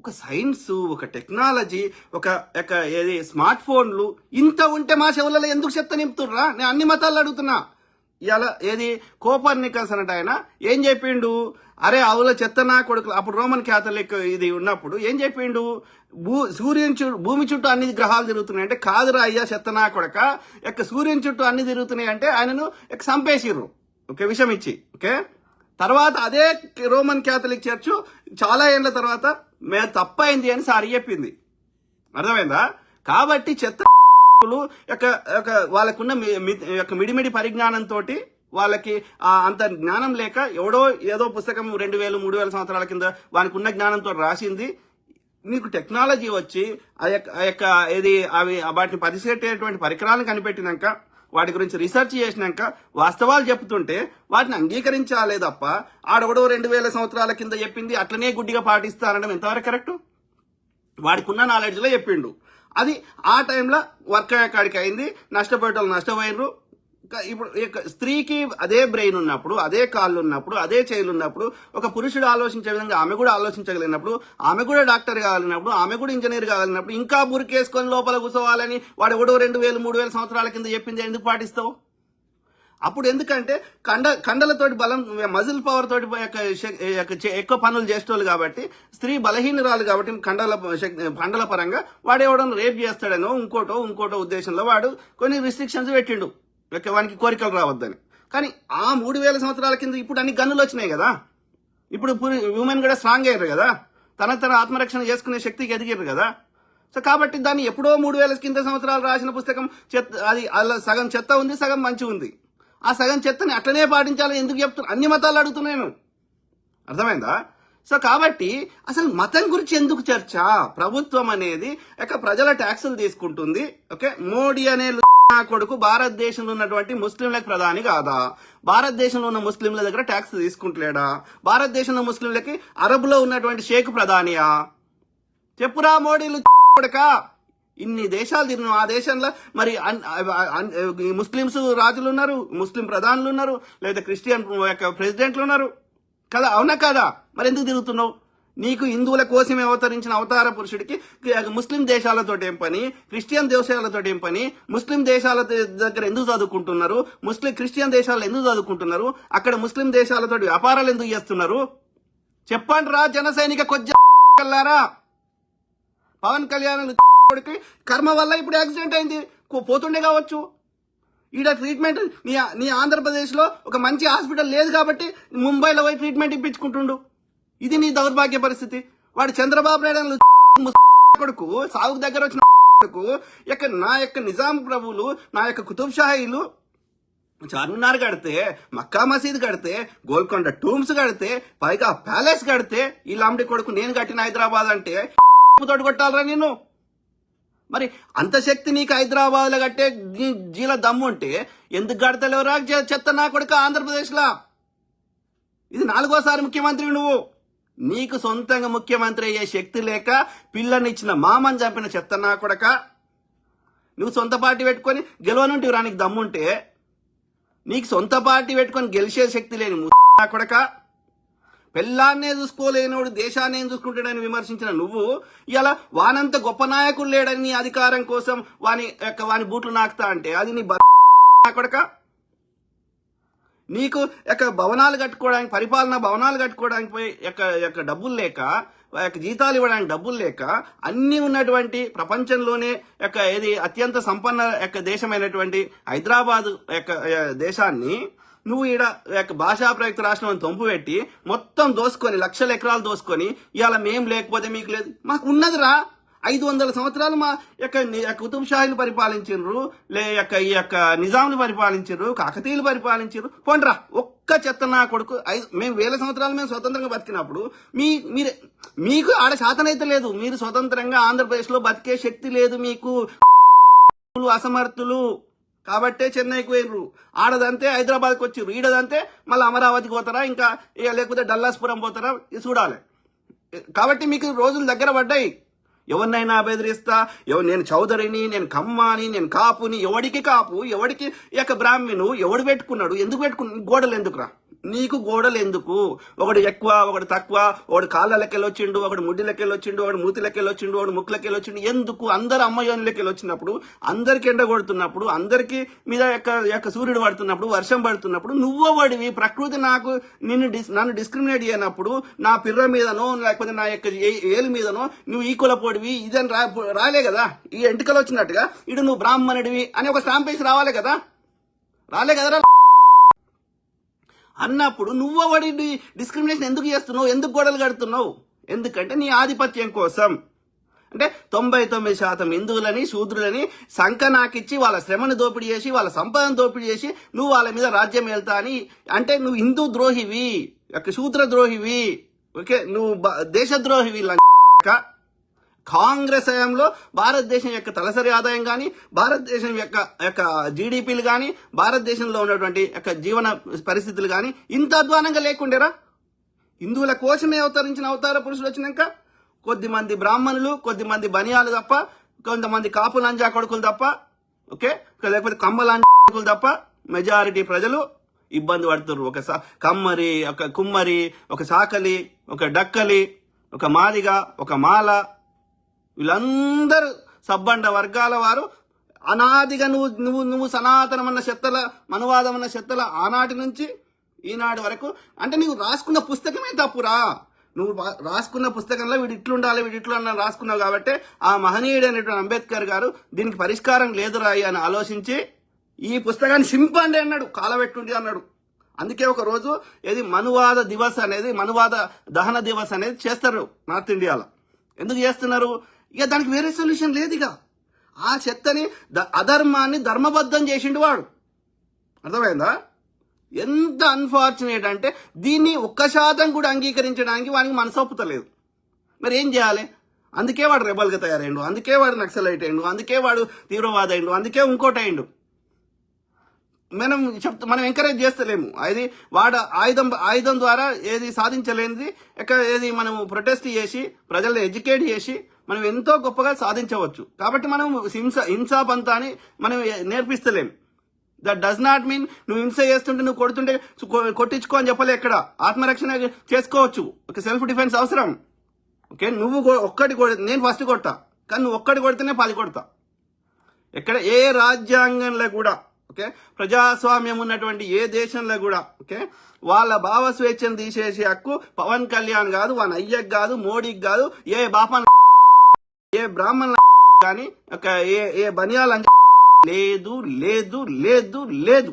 ఒక సైన్స్, ఒక టెక్నాలజీ, ఒక ఏది స్మార్ట్ ఫోన్లు ఇంత ఉంటే మా చెవులలో ఎందుకు చెత్త నింపుతుర్రా? నేను అన్ని మతాలు అడుగుతున్నా. ఇలా ఏది కోపర్నికస్ అన్నట్టు ఆయన ఏం చెప్పిండు? అరే అవుల చెత్త నా కొడుకులు. అప్పుడు రోమన్ క్యాథలిక్ ఇది ఉన్నప్పుడు ఏం చెప్పిండు? భూమి చుట్టూ అన్ని గ్రహాలు తిరుగుతున్నాయి అంటే, కాదురా అయ్యా చెత్త నా కొడక, సూర్యుని చుట్టూ అన్ని తిరుగుతున్నాయి అంటే ఆయనను చంపేసిర్రు, ఓకే, విషం ఇచ్చి. ఓకే, తర్వాత అదే రోమన్ క్యాథలిక్ చర్చ్ చాలా ఏళ్ల తర్వాత మేము తప్పైంది అని సారి చెప్పింది. అర్థమైందా? కాబట్టి చెత్త వాళ్ళకున్న మిడిమిడి పరిజ్ఞానంతో వాళ్ళకి అంత జ్ఞానం లేక ఎవడో ఏదో పుస్తకం 2000 3000 సంవత్సరాల కింద వానికి ఉన్న జ్ఞానంతో రాసింది. నీకు టెక్నాలజీ వచ్చి ఏది అవి వాటిని పరిశీలించేటువంటి పరికరాలను కనిపెట్టినాక, వాటి గురించి రీసెర్చ్ చేసినాక వాస్తవాలు చెప్తుంటే వాటిని అంగీకరించాలే తప్ప ఆడవడో 2000 సంవత్సరాల కింద చెప్పింది అట్లనే గుడ్డిగా పాటిస్తారనడం ఎంతవరకు కరెక్ట్? వాడికి ఉన్న నాలెడ్జ్లో చెప్పిండు. అది ఆ టైంలో వర్క్ అయ్యేకాడికి అయింది, నష్టపోయేటోళ్ళు నష్టపోయినరు. ఇప్పుడు స్త్రీకి అదే బ్రెయిన్ ఉన్నప్పుడు, అదే కాళ్ళు ఉన్నప్పుడు, అదే చేతులు ఉన్నప్పుడు, ఒక పురుషుడు ఆలోచించే విధంగా ఆమె కూడా ఆలోచించగలిగినప్పుడు, ఆమె కూడా డాక్టర్ కాగలిగినప్పుడు, ఆమె కూడా ఇంజనీర్ కాగలిగినప్పుడు, ఇంకా బురికేసుకొని లోపల కూర్చోవాలని వాడు ఎవడో 2000 3000 సంవత్సరాల కింద చెప్పింది ఎందుకు పాటిస్తావు? అప్పుడు ఎందుకంటే కండలతోటి బలం, మజిల్ పవర్ తోటి ఎక్కువ పనులు చేసేటోళ్ళు కాబట్టి, స్త్రీ బలహీనరాలు కాబట్టి కండల పరంగా వాడు ఎవడన్నా రేప్ చేస్తాడనో ఇంకోటో ఉద్దేశంలో వాడు కొన్ని రిస్ట్రిక్షన్స్ పెట్టిండు, వానికి కోరికలు రావద్దని. కానీ ఆ 3000 సంవత్సరాల కింద ఇప్పుడు అన్ని గన్నులు వచ్చినాయి కదా, ఇప్పుడు ఉమెన్ కూడా స్ట్రాంగ్ అయ్యారు కదా, తన ఆత్మరక్షణ చేసుకునే శక్తికి ఎదిగారు కదా. సో కాబట్టి దాన్ని ఎప్పుడో 3000 కింద సంవత్సరాలు రాసిన పుస్తకం అది అలా సగం చెత్త ఉంది, సగం మంచి ఉంది. ఆ సగం చెత్తని అట్లనే పాటించాలని ఎందుకు చెప్తున్నా? అన్ని మతాలు అడుగుతున్నాను, అర్థమైందా? సో కాబట్టి అసలు మతం గురించి ఎందుకు చర్చ? ప్రభుత్వం అనేది ప్రజల ట్యాక్సులు తీసుకుంటుంది. ఓకే, మోడీ అనే కొడుకు భారతదేశంలో ఉన్నటువంటి ముస్లింలకు ప్రధాని కాదా? భారతదేశంలో ఉన్న ముస్లింల దగ్గర ట్యాక్స్ తీసుకుంటలేడా? భారతదేశంలో ముస్లింలకి అరబులో ఉన్నటువంటి షేక్ ప్రధానియా? చెప్పురా మోడీలు కొడుక. ఇన్ని దేశాలు తిరిగిన ఆ దేశంలో మరి ముస్లింస్ రాజులు ఉన్నారు, ముస్లిం ప్రధానులు ఉన్నారు, లేదా క్రిస్టియన్ ప్రెసిడెంట్లు ఉన్నారు కదా, అవునా కదా? మరి ఎందుకు తిరుగుతున్నావు? నీకు హిందువుల కోసమే అవతరించిన అవతార పురుషుడికి ముస్లిం దేశాలతో ఏం పని? క్రిస్టియన్ దేశాలతో ఏం పని? ముస్లిం దేశాల దగ్గర ఎందుకు చదువుకుంటున్నారు? క్రిస్టియన్ దేశాలు ఎందుకు చదువుకుంటున్నారు? అక్కడ ముస్లిం దేశాలతో వ్యాపారాలు ఎందుకు చేస్తున్నారు? చెప్పండి రా జన సైనిక కొజ్జారా. పవన్ కళ్యాణ్ కర్మ వల్ల ఇప్పుడు యాక్సిడెంట్ అయింది, పోతుండే కావచ్చు. ఈడ ట్రీట్మెంట్ నీ ఆంధ్రప్రదేశ్లో ఒక మంచి హాస్పిటల్ లేదు కాబట్టి ముంబైలో పోయి ట్రీట్మెంట్ ఇప్పించుకుంటుండు. ఇది నీ దౌర్భాగ్య పరిస్థితి. వాడు చంద్రబాబు నాయుడు కొడుకు సాగుకు దగ్గర వచ్చిన కొడుకు నా నిజాం ప్రభువులు, నా కుతుబ్ షాహీలు చార్మినార్ కడితే, మక్కా మసీద్ కడితే, గోల్కొండ టూమ్స్ కడితే, పైగా ప్యాలెస్ కడితే, ఈ లాంటి కొడుకు నేను కట్టిన హైదరాబాద్ అంటే తోటి కొట్టాలరా నేను? మరి అంత శక్తి నీకు హైదరాబాద్ లో కట్టే జీల దమ్ముంటే ఎందుకు కడతలేవరా చెత్త నా కొడుక ఆంధ్రప్రదేశ్లో? ఇది 4వ సారి ముఖ్యమంత్రి నువ్వు. నీకు సొంతంగా ముఖ్యమంత్రి అయ్యే శక్తి లేక పిల్లనిచ్చిన మామని చంపిన చెత్త నా కొడక. నువ్వు సొంత పార్టీ పెట్టుకొని గెలవనుంటివి రానికి దమ్ముంటే, నీకు సొంత పార్టీ పెట్టుకొని గెలిచే శక్తి లేని నా కొడక. పెళ్ళాన్నే చూసుకోలేనోడు దేశాన్ని ఏం చూసుకుంటాడని విమర్శించిన నువ్వు ఇలా వానంత గొప్ప నాయకుడు లేడని నీ అధికారం కోసం వాని బూట్లు నాకుతా అంటే అది నీ కొడక. నీకు భవనాలు కట్టుకోవడానికి, పరిపాలనా భవనాలు కట్టుకోవడానికి పోయి డబ్బులు లేక, జీతాలు ఇవ్వడానికి డబ్బులు లేక, అన్ని ఉన్నటువంటి ప్రపంచంలోనే ఏది అత్యంత సంపన్న దేశమైనటువంటి హైదరాబాద్ దేశాన్ని నువ్వు ఈడ భాషా ప్రయుక్త రాష్ట్రం అని తొంపు పెట్టి మొత్తం దోసుకొని, లక్షల ఎకరాలు దోసుకొని, ఇవాళ మేం లేకపోతే మీకు లేదు. మాకు ఉన్నదిరా. 500 సంవత్సరాలు మా కుతుబ్ షాహీలు పరిపాలించారు, నిజాంలు పరిపాలించారు, కాకతీయులు పరిపాలించారు. పోండ్రా ఒక్క చెత్త నా కొడుకు. మేము 1000 సంవత్సరాలు మేము స్వతంత్రంగా బతికినప్పుడు మీకు ఆడ శాతనైతే లేదు. మీరు స్వతంత్రంగా ఆంధ్రప్రదేశ్లో బతికే శక్తి లేదు మీకు, అసమర్థులు. కాబట్టే చెన్నైకి పోయినరు, ఆడదంతే హైదరాబాద్కి వచ్చిర్రు, ఈడదంతే మళ్ళీ అమరావతికి పోతారా, ఇంకా లేకపోతే డల్లాస్పురం పోతారా, చూడాలి. కాబట్టి మీకు రోజులు దగ్గర పడ్డాయి. ఎవరినైనా బెదిరిస్తా, నేను చౌదరిని, నేను కమ్మాని, నేను కాపుని, ఎవడికి కాపు, ఎవడికి బ్రాహ్మణు, ఎవడు పెట్టుకున్నాడు, ఎందుకు పెట్టుకున్నాడు, గోడలు ఎందుకురా? నీకు గోడలు ఎందుకు? ఒకడు ఎక్కువ, ఒకడు తక్కువ, ఒకడు కాళ్ళ లెక్కలు వచ్చిండు, ఒకడు ముడ్డి లెక్కలు వచ్చిండు, ఒకడు మూతి లెక్కలు వచ్చిండు, ఒకడు ముక్కు లెక్కలు వచ్చిండు. ఎందుకు? అందరు అమ్మయోని లెక్కలు వచ్చినప్పుడు, అందరికి ఎండ కొడుతున్నప్పుడు, అందరికి మీద యొక్క సూర్యుడు పడుతున్నప్పుడు, వర్షం పడుతున్నప్పుడు నువ్వు వాడివి. ప్రకృతి నన్ను డిస్క్రిమినేట్ చేయనప్పుడు నా పిర్ర మీదనో లేకపోతే నా యొక్క ఏలు మీదనో నువ్వు ఈకుల పొడివి ఇదని రాలే కదా. ఈ ఎంటికలు వచ్చినట్టుగా ఇటు నువ్వు బ్రాహ్మణుడివి అని ఒక స్టాంప్ వేసి రాలే కదా. అన్నప్పుడు నువ్వు వాడి డిస్క్రిమినేషన్ ఎందుకు చేస్తున్నావు? ఎందుకు గొడవలు కడుతున్నావు? ఎందుకంటే నీ ఆధిపత్యం కోసం. అంటే 99% హిందువులని శూద్రులని సంకనాకిచ్చి వాళ్ళ శ్రమను దోపిడీ చేసి వాళ్ళ సంపదను దోపిడీ చేసి నువ్వు వాళ్ళ మీద రాజ్యం వెళ్తా అని అంటే నువ్వు హిందూ ద్రోహివి, శూద్ర ద్రోహివి, ఓకే, నువ్వు దేశద్రోహివి. కాంగ్రెస్ హయాంలో భారతదేశం యొక్క తలసరి ఆదాయం కానీ, భారతదేశం యొక్క జీడిపిలు కానీ, భారతదేశంలో ఉన్నటువంటి యొక్క జీవన పరిస్థితులు కానీ ఇంత అధ్వానంగా లేకుండేరా? హిందువుల కోసమే అవతరించిన అవతార పురుషులు వచ్చినాక కొద్దిమంది బ్రాహ్మణులు, కొద్దిమంది బనియాలు తప్ప, కొంతమంది కాపు లంజా కొడుకులు తప్ప, ఓకే, లేకపోతే కమ్మ లంజా కొడుకులు తప్ప మెజారిటీ ప్రజలు ఇబ్బంది పడుతున్నారు. ఒక కమ్మరి, ఒక కుమ్మరి, ఒక సాకలి, ఒక డక్కలి, ఒక మాదిగ, ఒక మాల, వీళ్ళందరూ సబ్బండ వర్గాల వారు అనాదిగా నువ్వు సనాతనమన్న చెత్తల మనువాదమన్న చెత్తల ఆనాటి నుంచి ఈనాటి వరకు అంటే నువ్వు రాసుకున్న పుస్తకమే తప్పురా. నువ్వు రాసుకున్న పుస్తకంలో వీడు ఇట్లుండాలి వీడు ఇట్లు రాసుకున్నావు కాబట్టి ఆ మహనీయుడైనటువంటి అంబేద్కర్ గారు దీనికి పరిష్కారం లేదురాయి అని ఆలోచించి ఈ పుస్తకాన్ని చింపండి అన్నాడు, కాలబెట్టుండి అన్నాడు. అందుకే ఒక రోజు మనువాద దివస్ అనేది, మనువాద దహన దివస్ అనేది చేస్తారు నార్త్ ఇండియాలో. ఎందుకు చేస్తున్నారు? ఇక దానికి వేరే సొల్యూషన్ లేదు. ఇక ఆ చెత్తని అధర్మాన్ని ధర్మబద్ధం చేసిండు వాడు. అర్థమైందా? ఎంత అన్ఫార్చునేట్ అంటే దీన్ని 1% కూడా అంగీకరించడానికి వానికి మనసొప్పుతలేదు. మరి ఏం చేయాలి? అందుకే వాడు రెబల్గా తయారైండు, అందుకే వాడు నక్సలైట్ అయిండు, అందుకే వాడు తీవ్రవాద అయిండు, అందుకే ఇంకోటి అయిండు. మనం ఎంకరేజ్ చేస్తలేము. అది వాడు ఆయుధం ద్వారా ఏది సాధించలేనిది మనం ప్రొటెస్ట్ చేసి ప్రజల్ని ఎడ్యుకేట్ చేసి మనం ఎంతో గొప్పగా సాధించవచ్చు. కాబట్టి మనం హింసా పంతాన్ని మనం నేర్పిస్తలేం. దట్ డస్ నాట్ మీన్ నువ్వు హింస చేస్తుంటే నువ్వు కొడుతుంటే కొట్టించుకో అని చెప్పలే. ఎక్కడ ఆత్మరక్షణ చేసుకోవచ్చు, ఒక సెల్ఫ్ డిఫెన్స్ అవసరం. ఓకే, నువ్వు ఒక్కటి నేను ఫస్ట్ కొడతా, కానీ నువ్వు ఒక్కటి కొడితేనే 10 కొడతా. ఎక్కడ ఏ రాజ్యాంగంలో కూడా, ఓకే, ప్రజాస్వామ్యం ఉన్నటువంటి ఏ దేశంలో కూడా, ఓకే, వాళ్ళ భావ స్వేచ్ఛను తీసేసే హక్కు పవన్ కళ్యాణ్ కాదు, వాళ్ళ అయ్యకు కాదు, మోడీకి కాదు, ఏ బాపన్ ఏ బ్రాహ్మణుల కానీ ఏ బనియాల లేదు లేదు లేదు లేదు.